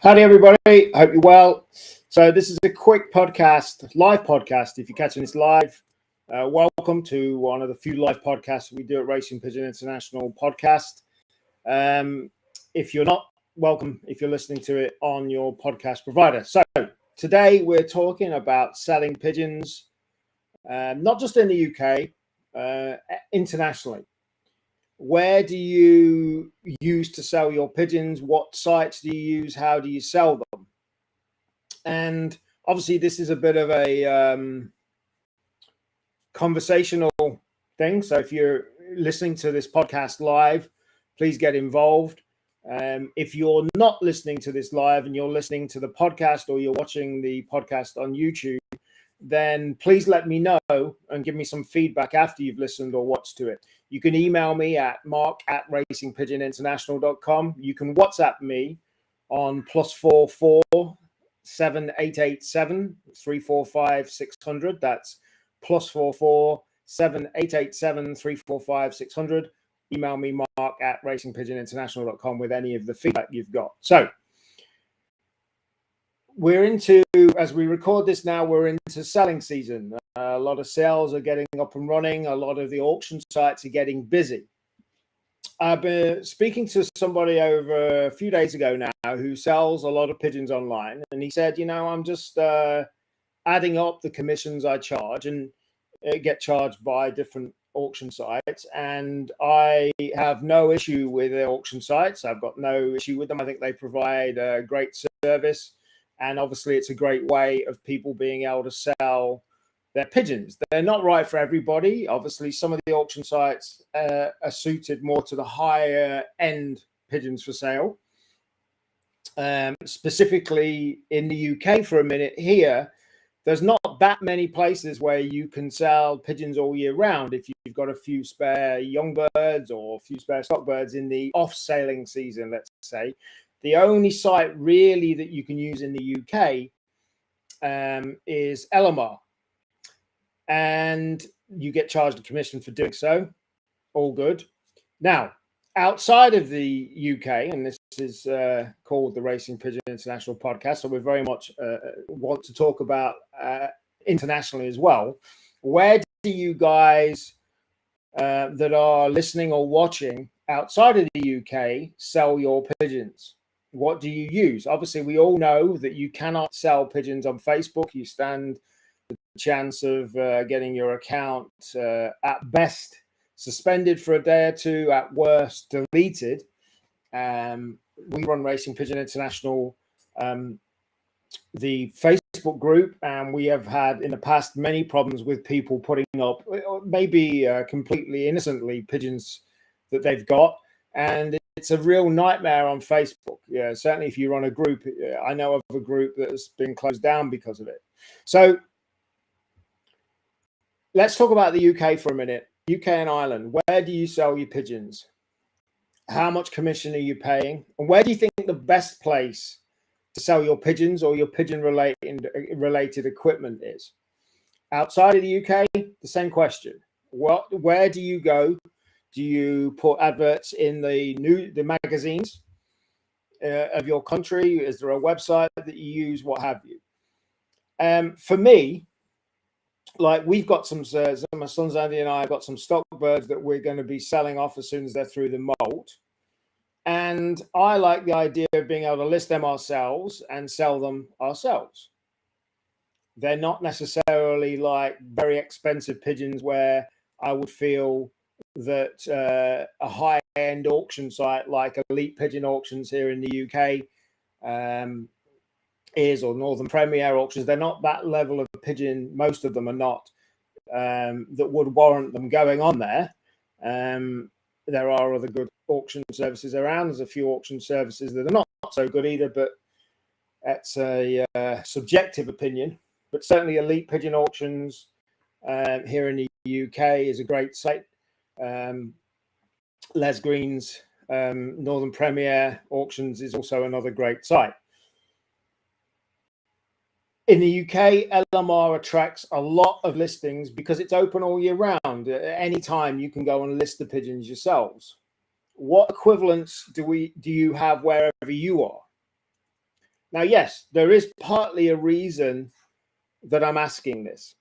Howdy, everybody. Hope you're well. So this is a quick podcast, live podcast. If you're catching this live, welcome to one of the few live podcasts we do at Racing Pigeon International podcast. If you're not, welcome if you're listening to it on your podcast provider. So today we're talking about selling pigeons, not just in the UK, internationally. Where do you use to sell your pigeons? What sites do you use? How do you sell them? And obviously, this is a bit of a conversational thing. So if you're listening to this podcast live, please get involved. If you're not listening to this live and you're listening to the podcast or you're watching the podcast on YouTube, then please let me know and give me some feedback after you've listened or watched to it. You can email me at mark@racingpigeoninternational.com. You can WhatsApp me on +44 7887 345 600. That's +44 7887 345 600. Email me mark@racingpigeoninternational.com with any of the feedback you've got. So we're into, as we record this now, we're into selling season. A lot of sales are getting up and running. A lot of the auction sites are getting busy. I've been speaking to somebody over a few days ago now who sells a lot of pigeons online. And he said, I'm just adding up the commissions I charge and get charged by different auction sites. And I have no issue with the auction sites. I've got no issue with them. I think they provide a great service. And obviously, it's a great way of people being able to sell their pigeons. They're not right for everybody. Obviously, some of the auction sites are suited more to the higher end pigeons for sale. Specifically in the UK for a minute here, there's not that many places where you can sell pigeons all year round. If you've got a few spare young birds or a few spare stock birds in the off-sailing season, let's say, the only site really that you can use in the UK is LMR. And you get charged a commission for doing so. All good. Now, outside of the UK, and this is called the Racing Pigeon International podcast, so we very much want to talk about internationally as well. Where do you guys that are listening or watching outside of the UK sell your pigeons? What do you use? Obviously, we all know that you cannot sell pigeons on Facebook. You stand the chance of getting your account at best suspended for a day or two, at worst deleted. We run Racing Pigeon International, the Facebook group, and we have had in the past many problems with people putting up maybe completely innocently pigeons that they've got. And it's a real nightmare on Facebook. Yeah, certainly if you run a group, I know of a group that has been closed down because of it. So let's talk about the UK for a minute. UK and Ireland, where do you sell your pigeons? How much commission are you paying? And where do you think the best place to sell your pigeons or your pigeon-related equipment is? Outside of the UK, the same question. Where do you go? Do you put adverts in the magazines of your country? Is there a website that you use? What have you? For me, like we've got my sons Andy and I have got some stock birds that we're going to be selling off as soon as they're through the molt. And I like the idea of being able to list them ourselves and sell them ourselves. They're not necessarily like very expensive pigeons where I would feel that a high-end auction site like Elite Pigeon Auctions here in the UK is, or Northern Premier Auctions, they're not that level of pigeon. Most of them are not that would warrant them going on there. There are other good auction services around. There's a few auction services that are not so good either, but that's a subjective opinion. But certainly Elite Pigeon Auctions here in the UK is a great site. Les Green's Northern Premier Auctions is also another great site. In the UK, LMR attracts a lot of listings because it's open all year round. At any time you can go and list the pigeons yourselves. What equivalents do you have wherever you are? Now, yes, there is partly a reason that I'm asking this.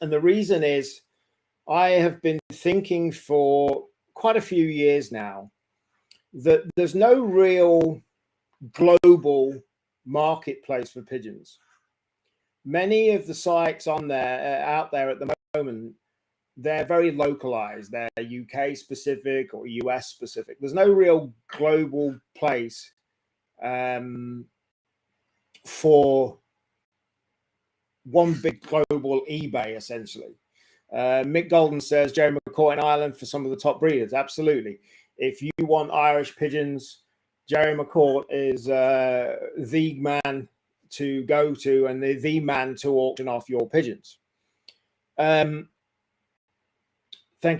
And the reason is I have been thinking for quite a few years now that there's no real global marketplace for pigeons. Many of the sites on there, out there at the moment, they're very localized. They're UK specific or US specific. There's no real global place for one big global eBay, essentially. Mick Golden says Jerry McCourt in Ireland for some of the top breeders. Absolutely. If you want Irish pigeons, Jerry McCourt is the man to go to and the man to auction off your pigeons. Thank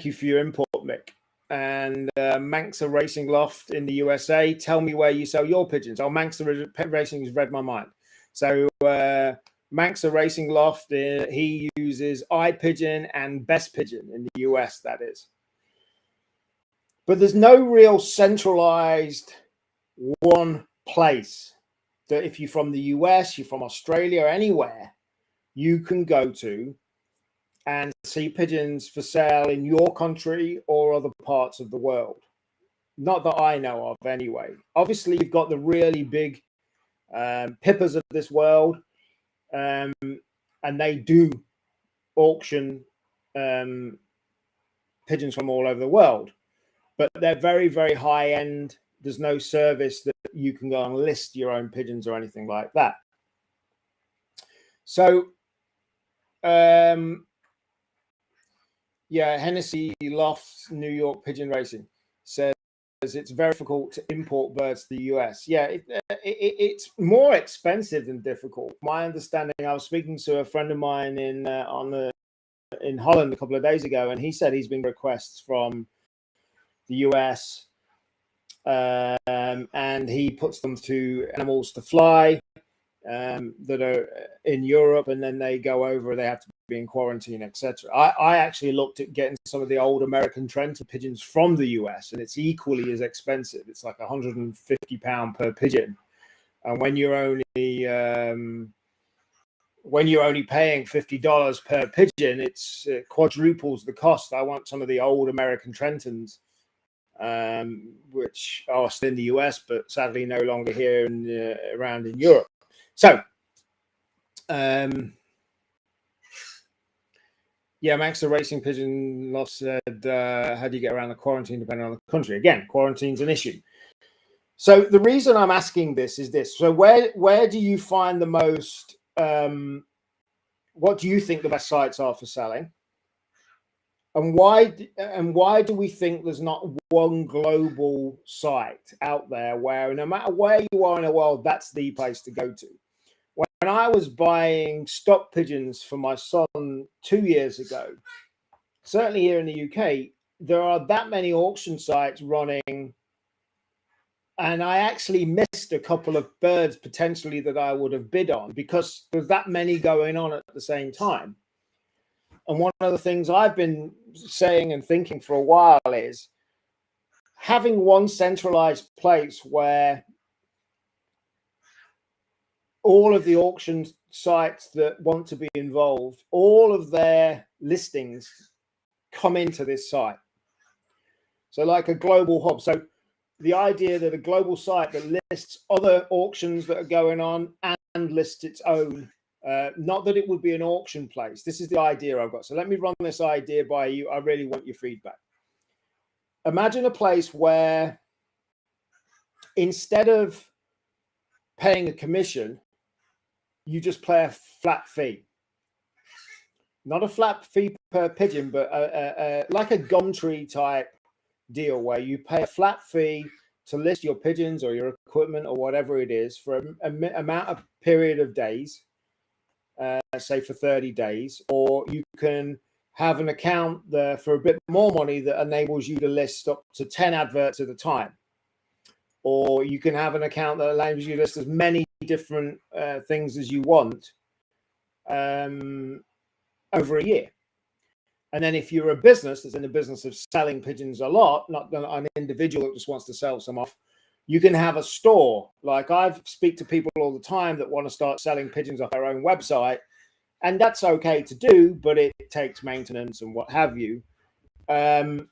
you for your input, Mick. And Manxa Racing Loft in the USA, tell me where you sell your pigeons. Oh, Manxa Racing has read my mind. So Manxa Racing Loft, he uses iPigeon and Best Pigeon in the US, that is. But there's no real centralized one place that if you're from the US, you're from Australia, anywhere, you can go to and see pigeons for sale in your country or other parts of the world. Not that I know of anyway. Obviously, you've got the really big pippers of this world, and they do auction pigeons from all over the world, but they're very, very high end. There's no service that you can go and list your own pigeons or anything like that. So, yeah, Hennessy Loft, New York Pigeon Racing says it's very difficult to import birds to the US. Yeah, it's more expensive than difficult. My understanding, I was speaking to a friend of mine in Holland a couple of days ago, and he said he's been requests from the US, and he puts them to animals to fly that are in Europe, and then they go over, they have to be in quarantine, etc. I actually looked at getting some of the old American Trenton pigeons from the US, and it's equally as expensive. It's like £150 per pigeon, and when you're only paying $50 per pigeon, it's quadruples the cost. I want some of the old American Trentons, which are still in the US, but sadly no longer here around in Europe. So, yeah, Max the Racing Pigeon Loft said, how do you get around the quarantine depending on the country? Again, quarantine's an issue. So the reason I'm asking this is this. So where do you find the most, what do you think the best sites are for selling? And why do we think there's not one global site out there where no matter where you are in the world, that's the place to go to? When I was buying stock pigeons for my son 2 years ago, certainly here in the UK, there are that many auction sites running, and I actually missed a couple of birds potentially that I would have bid on because there's that many going on at the same time. And one of the things I've been saying and thinking for a while is having one centralized place where all of the auction sites that want to be involved, all of their listings come into this site. So like a global hub. So the idea that a global site that lists other auctions that are going on and lists its own, not that it would be an auction place. This is the idea I've got. So let me run this idea by you. I really want your feedback. Imagine a place where instead of paying a commission, you just pay a flat fee. Not a flat fee per pigeon, but like a Gumtree type deal where you pay a flat fee to list your pigeons or your equipment or whatever it is for an amount of period of days, say for 30 days, or you can have an account there for a bit more money that enables you to list up to 10 adverts at a time. Or you can have an account that allows you to list as many different things as you want over a year. And then if you're a business that's in the business of selling pigeons a lot, not an individual that just wants to sell some off, You can have a store. Like I speak to people all the time that want to start selling pigeons off their own website, and that's okay to do, but it takes maintenance and what have you. So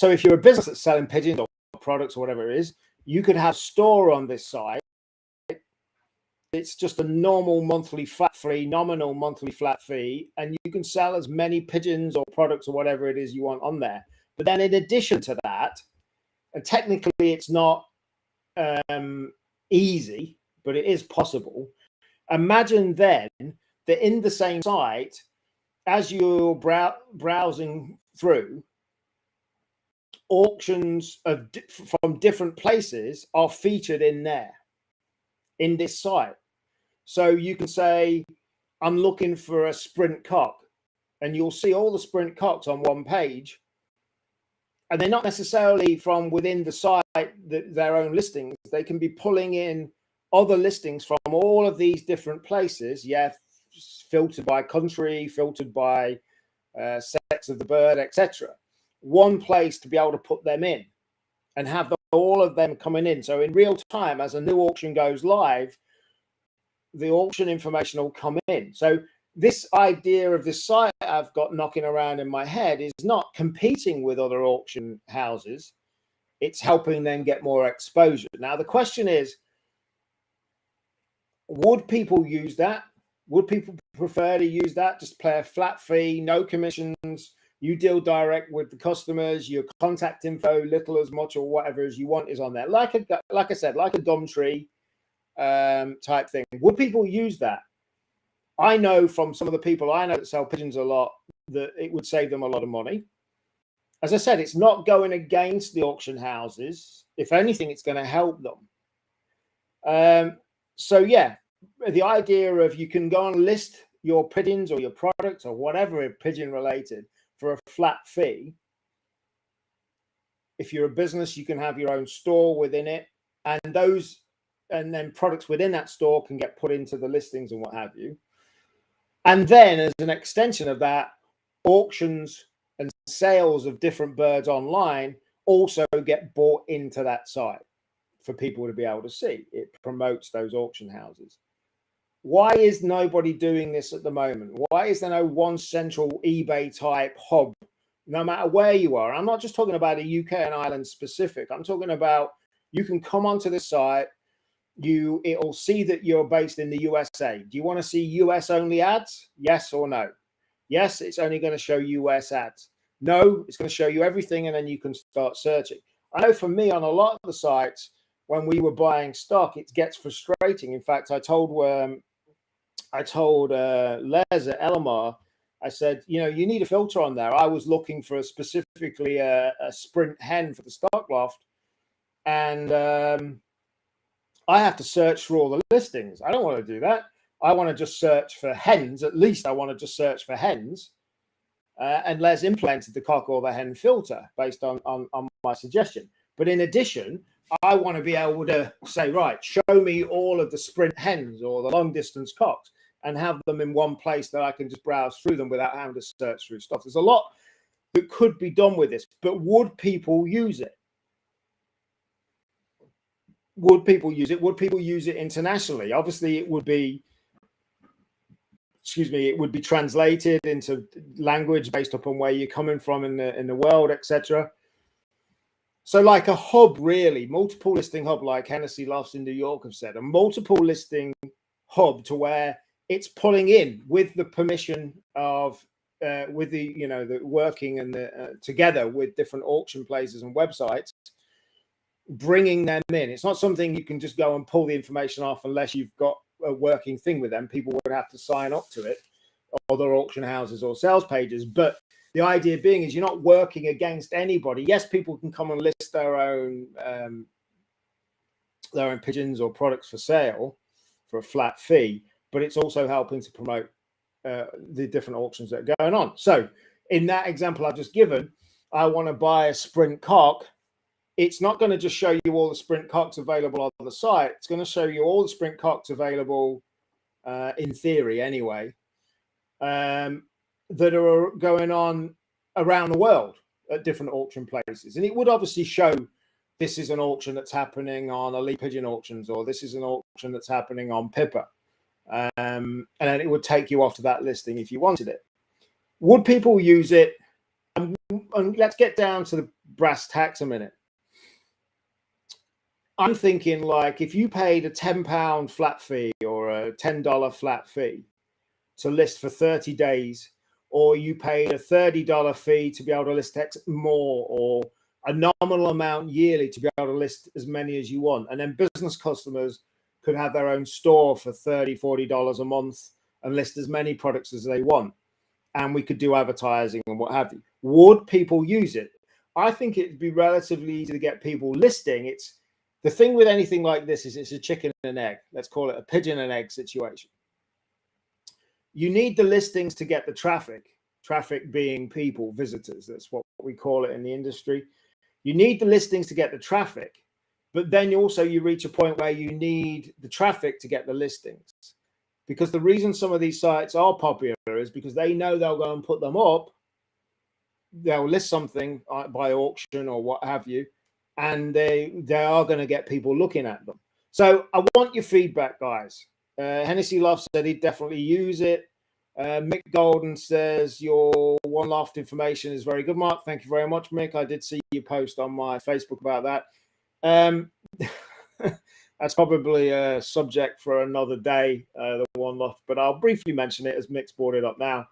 if you're a business that's selling pigeons or products or whatever it is, you could have a store on this site. It's just a normal monthly flat fee, nominal monthly flat fee, and you can sell as many pigeons or products or whatever it is you want on there. But then in addition to that, and technically it's not easy, but it is possible. Imagine then that in the same site, as you're browsing through, auctions from different places are featured in there, in this site. So you can say, I'm looking for a sprint cock, and you'll see all the sprint cocks on one page. And they're not necessarily from within the site, their own listings. They can be pulling in other listings from all of these different places. Yeah, filtered by country, filtered by sex of the bird, etc. One place to be able to put them in and have all of them coming in. So in real time, as a new auction goes live, the auction information will come in. So this idea of this site I've got knocking around in my head is not competing with other auction houses. It's helping them get more exposure. Now, the question is, would people use that? Would people prefer to use that? Just pay a flat fee, no commissions, you deal direct with the customers, your contact info, little as much or whatever as you want is on there. Like I said, like a Gumtree type thing. Would people use that? I know from some of the people I know that sell pigeons a lot that it would save them a lot of money. As I said, it's not going against the auction houses. If anything, it's going to help them. So yeah, the idea of you can go and list your pigeons or your products or whatever pigeon related for a flat fee. If you're a business, you can have your own store within it, and then products within that store can get put into the listings and what have you. And then as an extension of that, auctions and sales of different birds online also get bought into that site for people to be able to see. It promotes those auction houses. Why is nobody doing this at the moment? Why is there no one central eBay type hub, no matter where you are? I'm not just talking about a UK and Ireland specific. I'm talking about you can come onto this site, it'll see that you're based in the USA. Do you want to see US only ads? Yes or no? Yes, it's only going to show US ads. No, it's going to show you everything, and then you can start searching. I know for me, on a lot of the sites, when we were buying stock, it gets frustrating. In fact, I told Les at Elamar, I said, you need a filter on there. I was looking for specifically a sprint hen for the stock loft, and I have to search for all the listings. I don't want to do that. I want to just search for hens. At least I want to just search for hens. And Les implemented the cock or the hen filter based on my suggestion. But in addition, I want to be able to say, right, show me all of the sprint hens or the long distance cocks and have them in one place that I can just browse through them without having to search through stuff. There's a lot that could be done with this, but would people use it? Would people use it? Would people use it internationally? Obviously, it would be translated into language based upon where you're coming from in the world, etc. So like a hub, really, multiple listing hub, like Hennessy Lofts in New York have said, a multiple listing hub to where it's pulling in with the permission of with the working and the together with different auction places and websites, bringing them in. It's not something you can just go and pull the information off unless you've got a working thing with them. People would have to sign up to it, other auction houses or sales pages. But the idea being is you're not working against anybody. Yes, people can come and list their own pigeons or products for sale for a flat fee, but it's also helping to promote the different auctions that are going on. So in that example I've just given, I want to buy a sprint cock. It's not going to just show you all the sprint cocks available on the site. It's going to show you all the sprint cocks available, in theory anyway, that are going on around the world at different auction places. And it would obviously show this is an auction that's happening on Elite Pigeon Auctions, or this is an auction that's happening on Pippa. And then it would take you off to that listing if you wanted it. Would people use it? And let's get down to the brass tacks a minute. I'm thinking, like, if you paid a £10 flat fee or a $10 flat fee to list for 30 days, or you paid a $30 fee to be able to list X more, or a nominal amount yearly to be able to list as many as you want, and then business customers could have their own store for $30, $40 a month and list as many products as they want, and we could do advertising and what have you. Would people use it? I think it'd be relatively easy to get people listing. It's the thing with anything like this is it's a chicken and egg. Let's call it a pigeon and egg situation. You need the listings to get the traffic being people, visitors. That's what we call it in the industry. You need the listings to get the traffic, but then you reach a point where you need the traffic to get the listings. Because the reason some of these sites are popular is because they know they'll go and put them up. They'll list something by auction or what have you, and they are going to get people looking at them. So I want your feedback, guys. Hennessy Loft said he'd definitely use it. Mick Golden says your One Loft information is very good, Mark. Thank you very much, Mick. I did see you post on my Facebook about that. That's probably a subject for another day, the One Loft, but I'll briefly mention it as Mick's brought it up now.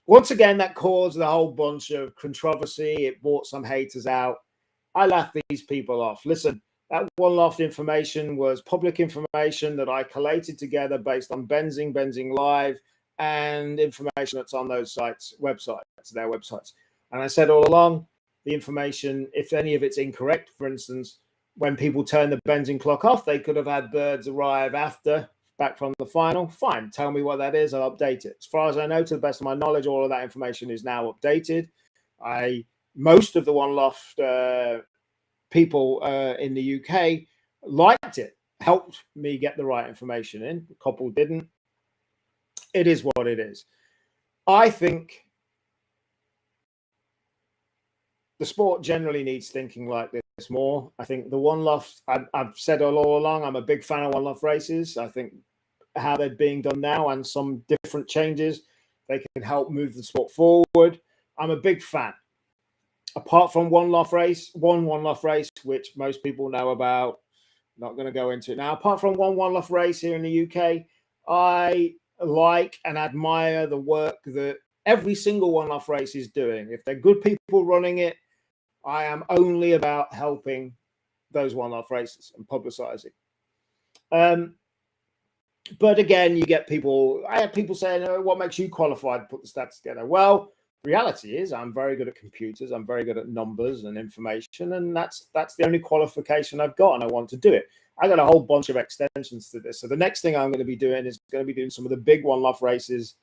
Once again, that caused a whole bunch of controversy. It brought some haters out. I laughed these people off. Listen, that One Loft information was public information that I collated together based on Benzing Live, and information that's on those sites, their websites. And I said all along, the information, if any of it's incorrect, for instance, when people turn the Benzing clock off, they could have had birds arrive back from the final. Fine, tell me what that is, I'll update it. As far as I know, to the best of my knowledge, all of that information is now updated. Most of the One Loft people in the UK liked it, helped me get the right information in. A couple didn't. It is what it is. I think the sport generally needs thinking like this more. I think the One Loft, I've said all along, I'm a big fan of One Loft races. I think how they're being done now and some different changes, they can help move the sport forward. I'm a big fan. Apart from one One Loft race, which most people know about, not going to go into it now. Apart from one Loft race here in the UK, I like and admire the work that every single One Loft race is doing. If they're good people running it, I am only about helping those One Loft races and publicizing. But again, I have people saying, oh, what makes you qualified to put the stats together? Well, reality is I'm very good at computers. I'm very good at numbers and information. And that's the only qualification I've got. And I want to do it. I got a whole bunch of extensions to this. So the next thing I'm going to be doing is going to be doing some of the big One Loft races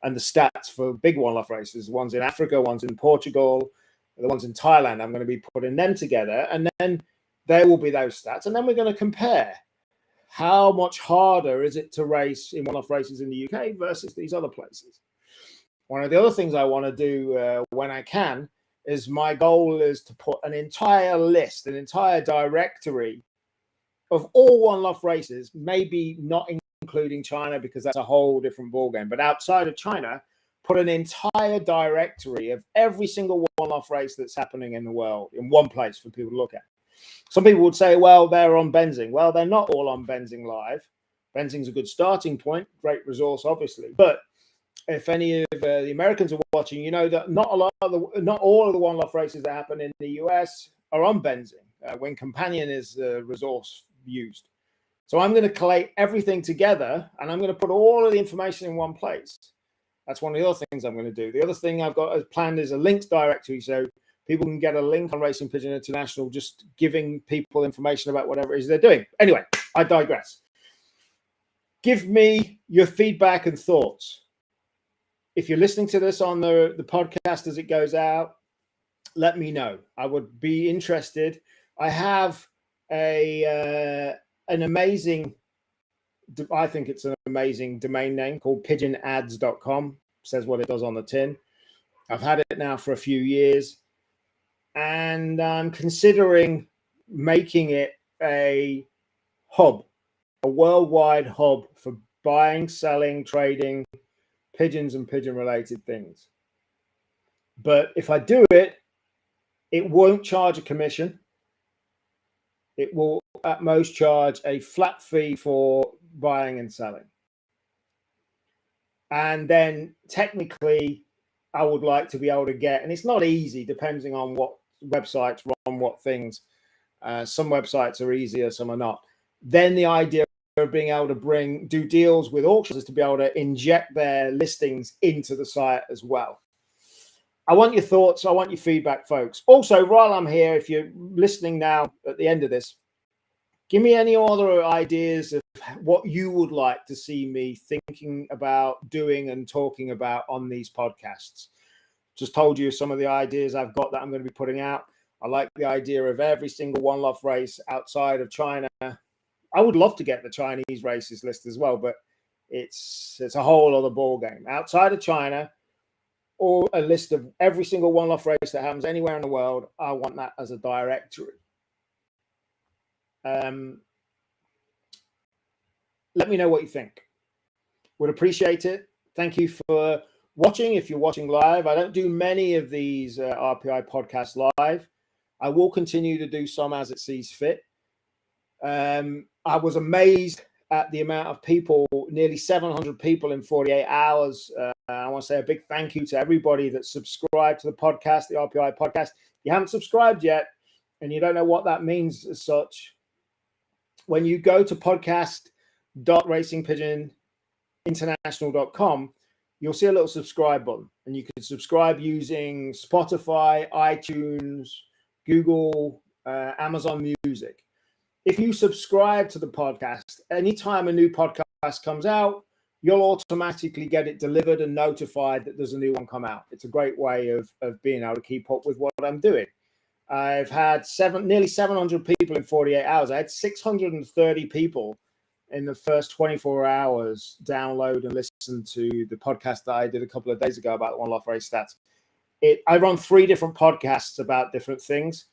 and the stats for big One Loft races. Ones in Africa, ones in Portugal, the ones in Thailand. I'm going to be putting them together. And then there will be those stats. And then we're going to compare. How much harder is it to race in One Loft races in the UK versus these other places? One of the other things I want to do when I can is my goal is to put an entire list, an entire directory of all One Loft races, maybe not including China because that's a whole different ballgame, but outside of China, put an entire directory of every single One Loft race that's happening in the world in one place for people to look at. Some people would say, well, they're on Benzing. Well, they're not all on Benzing Live. Benzing's a good starting point, great resource, obviously. But if any of the Americans are watching, you know that not all of the One Loft races that happen in the US are on Benzing when Companion is the resource used. So I'm going to collate everything together and I'm going to put all of the information in one place. That's one of the other things I'm going to do. The other thing I've got planned is a links directory, so people can get a link on Racing Pigeon International, just giving people information about whatever it is they're doing. Anyway, I digress. Give me your feedback and thoughts. If you're listening to this on the podcast as it goes out, let me know. I would be interested. I have an amazing, I think it's an amazing domain name called pigeonads.com. Says what it does on the tin. I've had it now for a few years. And I'm considering making it a hub, a worldwide hub for buying, selling, trading pigeons and pigeon-related things. But if I do it, it won't charge a commission. It will at most charge a flat fee for buying and selling. And then technically, I would like to be able to get, and it's not easy depending on what websites run what things. Some websites are easier, some are not. Then the idea of being able to do deals with auctions is to be able to inject their listings into the site as well. I want your thoughts. I want your feedback, folks. Also, while I'm here, if you're listening now at the end of this, give me any other ideas of what you would like to see me thinking about doing and talking about on these podcasts. Just told you some of the ideas I've got that I'm going to be putting out. I like the idea of every single One Love race outside of China. I would love to get the Chinese races list as well, but it's a whole other ball game. Outside of China, or a list of every single One Love race that happens anywhere in the world, I want that as a directory. Let me know what you think. Would appreciate it. Thank you for watching. If you're watching live, I don't do many of these RPI podcasts live. I will continue to do some as it sees fit. I was amazed at the amount of people, nearly 700 people in 48 hours. I want to say a big thank you to everybody that subscribed to the podcast, the RPI podcast. If you haven't subscribed yet and you don't know what that means as such, when you go to podcast.racingpigeoninternational.com, you'll see a little subscribe button, and you can subscribe using Spotify, iTunes, Google, Amazon Music. If you subscribe to the podcast, anytime a new podcast comes out, you'll automatically get it delivered and notified that there's a new one come out. It's a great way of being able to keep up with what I'm doing. I've had nearly 700 people in 48 hours. I had 630 people in the first 24 hours download and listen to the podcast that I did a couple of days ago about the One Love Race stats. I run 3 different podcasts about different things.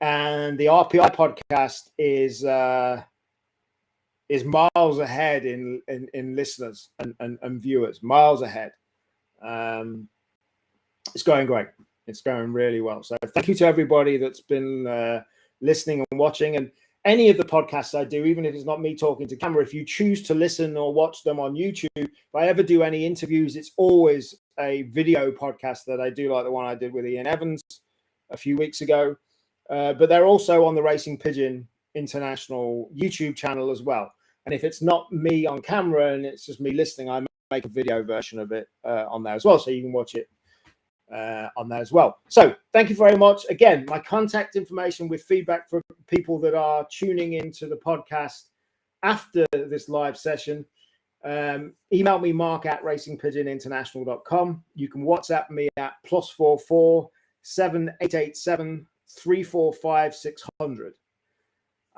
And the RPI podcast is miles ahead in listeners and viewers, miles ahead. It's going great. It's going really well. So thank you to everybody that's been listening and watching. And any of the podcasts I do, even if it's not me talking to camera, if you choose to listen or watch them on YouTube, if I ever do any interviews, it's always a video podcast that I do, like the one I did with Ian Evans a few weeks ago. But they're also on the Racing Pigeon International YouTube channel as well. And if it's not me on camera and it's just me listening, I make a video version of it on there as well. So you can watch it on there as well. So thank you very much. Again, my contact information with feedback for people that are tuning into the podcast after this live session. Email me, mark@racingpigeoninternational.com. You can WhatsApp me at +44 7887 345 600.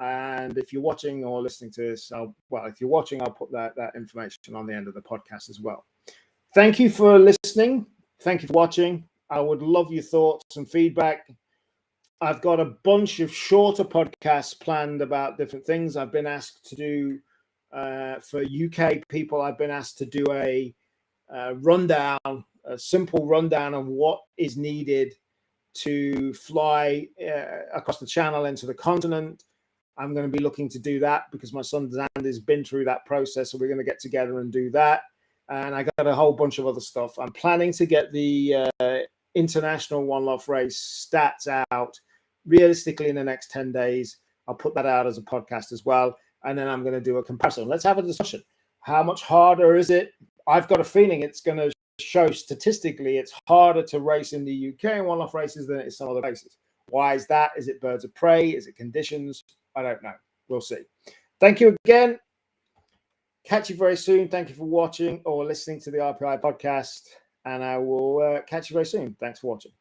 And if you're watching or listening to this, if you're watching, I'll put that information on the end of the podcast as well. Thank you for listening. Thank you for watching. I would love your thoughts and feedback. I've got a bunch of shorter podcasts planned about different things. I've been asked to do, for UK people, I've been asked to do a simple rundown of what is needed to fly across the channel into the continent. I'm going to be looking to do that because my son Xander has been through that process. So we're going to get together and do that. And I got a whole bunch of other stuff. I'm planning to get the international One Love race stats out realistically in the next 10 days. I'll put that out as a podcast as well. And then I'm going to do a comparison. Let's have a discussion. How much harder is it? I've got a feeling it's going to show statistically it's harder to race in the UK in One Love races than it is some other races. Why is that? Is it birds of prey? Is it conditions? I don't know. We'll see. Thank you again. Catch you very soon. Thank you for watching or listening to the RPI podcast. And I will catch you very soon. Thanks for watching.